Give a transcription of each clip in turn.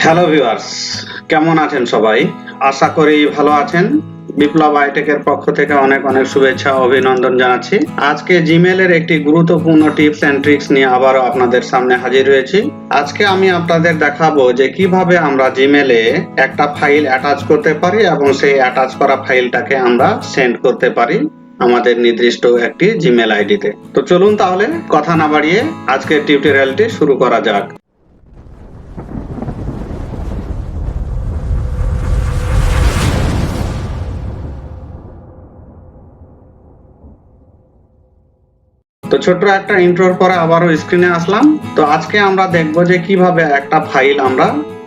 Hello viewers, কেমন আছেন সবাই? আশা করি ভালো আছেন। বিপ্লব আই টেকের পক্ষ থেকে অনেক অনেক শুভেচ্ছা ও অভিনন্দন জানাচ্ছি। আজকে জিমেলের একটি গুরুত্বপূর্ণ টিপস এন্ড ট্রিক্স নিয়ে আবারও আপনাদের সামনে হাজির হয়েছি। আজকে আমি আপনাদের দেখাবো যে কিভাবে আমরা জিমেলে একটা ফাইল অ্যাটাচ করতে পারি এবং সেই অ্যাটাচ করা ফাইলটাকে আমরা সেন্ড করতে পারি আমাদের নির্দিষ্ট একটি জিমেল আইডিতে। তো চলুন তাহলে কথা না বাড়িয়ে আজকের টিউটোরিয়ালটি শুরু করা যাক। তো ছোট্ট একটা ইন্ট্রোর পরে আবারও স্ক্রিনে আসলাম। তো আজকে আমরা দেখব যে কিভাবে একটা ফাইল আমরা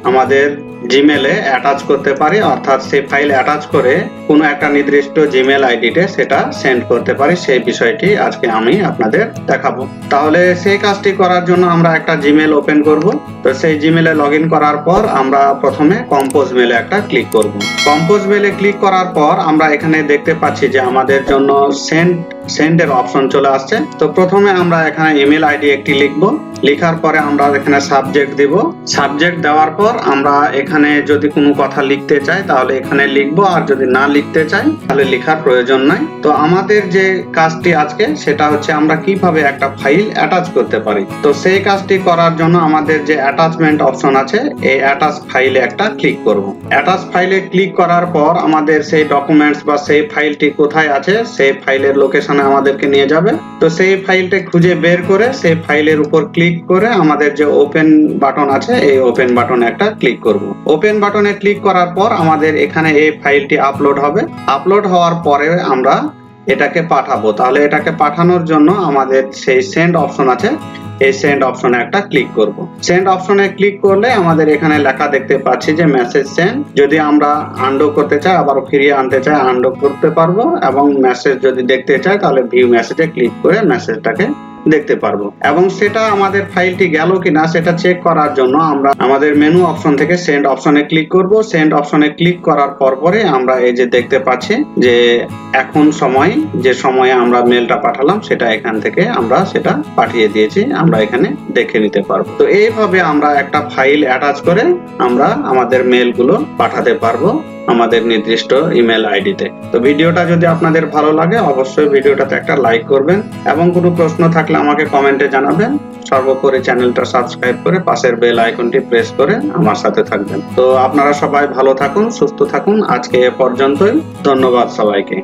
আমাদের জিমেলে অ্যাটাচ করতে পারি, অর্থাৎ সেই ফাইল অ্যাটাচ করে কোনো একটা নির্দিষ্ট জিমেল আইডিতে সেটা সেন্ড করতে পারি, সেই বিষয়টি আজকে আমি আপনাদের দেখাবো। তাহলে সেই কাজটি করার জন্য আমরা একটা জিমেল ওপেন করব। তো সেই জিমেলে লগইন করার পর আমরা প্রথমে কম্পোজ মেলে একটা ক্লিক করব। কম্পোজ মেলে ক্লিক করার পর আমরা এখানে দেখতে পাচ্ছি যে আমাদের জন্য সেন্ডের অপশন চলে আসছে। তো প্রথমে আমরা এখানে ইমেল আইডি একটি লিখব। লেখার পরে আমরা এখানে সাবজেক্ট দিব। সাবজেক্ট দেওয়ার পর আমরা এখানে যদি কোনো কথা লিখতে চাই তাহলে এখানে লিখবো, আর যদি না লিখতে চাই তাহলে লেখার প্রয়োজন নাই। তো আমাদের যে কাজটি আজকে সেটা হচ্ছে আমরা কিভাবে একটা ফাইল অ্যাটাচ করতে পারি। তো সেই কাজটি করার জন্য আমাদের যে অ্যাটাচমেন্ট অপশন আছে, এই অ্যাটাচ ফাইলে একটা ক্লিক করব। অ্যাটাচ ফাইলে ক্লিক করার পর আমাদের সেই ডকুমেন্টস বা সেই ফাইলটি কোথায় আছে সেই ফাইলের লোকেশনে আমাদেরকে নিয়ে যাবে। তো সেই ফাইলটা খুঁজে বের করে সেই ফাইলের উপর ক্লিক করে আমাদের যে ওপেন বাটন আছে এই ওপেন বাটনে একটা ক্লিক করব। ওপেন বাটনে ক্লিক করার পর আমাদের এখানে এই ফাইলটি আপলোড হবে। আপলোড হওয়ার পরে আমরা এটাকে পাঠাবো। তাহলে এটাকে পাঠানোর জন্য আমাদের সেই সেন্ড অপশন আছে, এই সেন্ড অপশনে একটা ক্লিক করব। সেন্ড অপশনে ক্লিক করলে আমাদের এখানে লেখা দেখতে পাচ্ছি যে মেসেজ সেন্ড। যদি আমরা আনডু করতে চাই, আবার ফিরিয়ে আনতে চাই, আনডু করতে পারবো, এবং মেসেজ যদি দেখতে চাই তাহলে ভিউ মেসেজে ক্লিক করে মেসেজটাকে দেখতে পারবো। এবং সেটা আমাদের ফাইলটি গেল কিনা সেটা চেক করার জন্য আমরা আমাদের মেনু অপশন থেকে সেন্ড অপশনে ক্লিক করব। সেন্ড অপশনে ক্লিক করার পরে আমরা এই যে দেখতে পাচ্ছি যে এখন সময়, যে সময়ে আমরা মেলটা পাঠালাম সেটা এখান থেকে আমরা সেটা পাঠিয়ে দিয়েছি, আমরা এখানে দেখে নিতে পারবো। তো এইভাবে আমরা একটা ফাইল অ্যাটাচ করে আমরা আমাদের মেলগুলো পাঠাতে পারবো আমাদের নির্দিষ্ট ইমেল আইডিতে। তো ভিডিওটা যদি আপনাদের ভালো লাগে অবশ্যই ভিডিওটাতে একটা লাইক করবেন, এবং কোনো প্রশ্ন থাকলে আমাকে কমেন্টে জানাবেন। সর্বোপরি চ্যানেলটা সাবস্ক্রাইব করে পাশের বেল আইকনটি প্রেস করে আমার সাথে থাকবেন। তো আপনারা সবাই ভালো থাকুন, সুস্থ থাকুন। আজকে এ পর্যন্তই। ধন্যবাদ সবাইকে।